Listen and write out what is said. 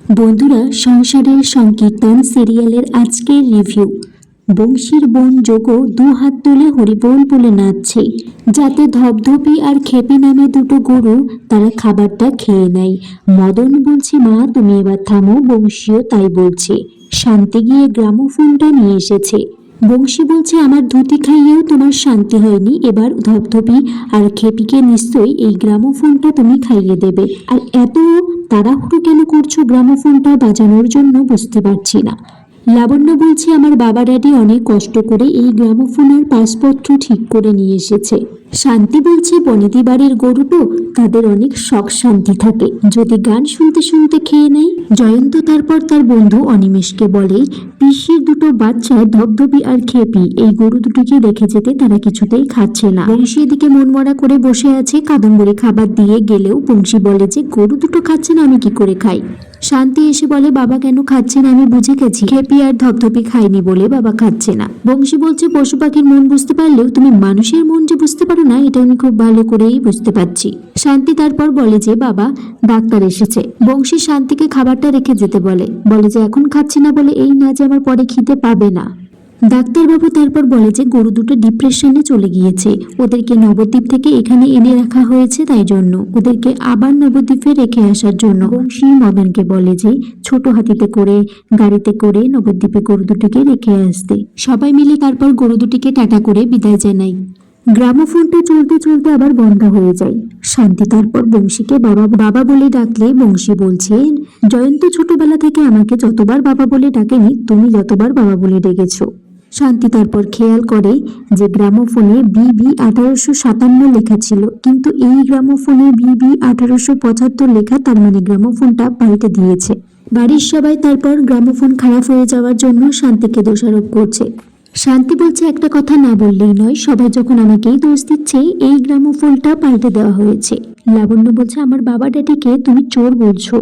বন্ধুরা, সংসারের সংকীর্তন সিরিয়ালের আজকের রিভিউ। বংশীর বোন যোগো দু হাত তুলে হরিবোল বলে নাচছে, যাতে ধপধপি আর খেপি নামে দুটো গরু তারা খাবারটা খেয়ে নেয়। মদন বলছে, মা তুমি এবার থামো। বংশীও তাই বলছে। শান্তি গিয়ে গ্রামোফোনটা নিয়ে এসেছে। বংশী বলছে, আমার ধুতি খাইয়েও তোমার শান্তি হয়নি, এবার ধপধপি আর খেপিকে নিশ্চয়ই এই গ্রামোফোনটা তুমি খাইয়ে দেবে। আর এত তাড়াহুড়ো কেন করছো গ্রামোফোনটা বাজানোর জন্য, বুঝতে পারছি না। লাবণ্য বলছে, আমার বাবা ড্যাডি অনেক কষ্ট করে এই গ্রামোফোনের পাসপত্র ঠিক করে নিয়ে এসেছে। শান্তি বলছে, বনেদি বাড়ির গরু তো, তাদের অনেক শখ শান্তি থাকে, যদি গান শুনতে শুনতে খেয়ে নেয়। জয়ন্ত তারপর তার বন্ধু অনিমেষকে বলে, পিসির দুটো বাচ্চা ধপধপি আর খেপি এই গরু দুটোকে রেখে যেতে তারা কিছুতেই খাচ্ছে না। বংশী এদিকে মনমরা করে বসে আছে, কাদম্বরী খাবার দিয়ে গেলেও বংশী বলে যে গরু দুটো খাচ্ছে না, আমি কি করে খাই। শান্তি এসে বলে, বাবা কেন খাচ্ছে না আমি বুঝে গেছি, খেপি আর ধপধপি খায়নি বলে বাবা খাচ্ছে না। বংশী বলছে, পশু পাখির মন বুঝতে পারলেও তুমি মানুষের মন যে বুঝতে পারো না, এটা আমি খুব ভালো করেই বুঝতে পারছি। শান্তি তারপর বলে যে বাবা ডাক্তার এসেছে। বংশী শান্তিকে খাবারটা রেখে যেতে বলে যে এখন খাচ্ছি না বলে এই না যে আমার পরে খিদে পাবে না। ডাক্তারবাবু তারপর বলে যে গরু দুটো ডিপ্রেশনে চলে গিয়েছে, ওদেরকে নবদ্বীপ থেকে এখানে এনে রাখা হয়েছে, তাই জন্য ওদেরকে আবার নবদ্বীপে রেখে আসার জন্য। বংশী মদনকে বলে যে ছোট হাতিতে করে গাড়িতে করে নবদ্বীপে গরু দুটোকে রেখে আসতে। সবাই মিলে তারপর গরু দুটিকে টাটা করে বিদায় জানাই। গ্রামোফোনটা চলতে চলতে আবার বন্ধ হয়ে যায়। শান্তি তারপর বংশীকে বাবা বাবা বলে ডাকলে বংশী বলছে, জয়ন্ত ছোটবেলা থেকে আমাকে যতবার বাবা বলে ডাকেনি, তুমি যতবার বাবা বলে ডেকেছো। শান্তি তারপর খেয়াল করে যে গ্রামোফোনে BB 1857 লেখা ছিল, কিন্তু এই গ্রামোফোনে BB 1875 লেখা, তার মানে গ্রামোফোনটা পাল্টে দিয়েছে। বাড়ির সবাই তারপর গ্রামোফোন খারাপ হয়ে যাওয়ার জন্য শান্তিকে দোষারোপ করছে। শান্তি বলছে, একটা কথা না বললেই নয়, সবাই যখন আমাকেই দোষ দিচ্ছে, এই গ্রামোফোনটা পাল্টে দেওয়া হয়েছে। লাবণ্য বলছে, আমার বাবা ড্যাডিকে তুমি চোর বলছো।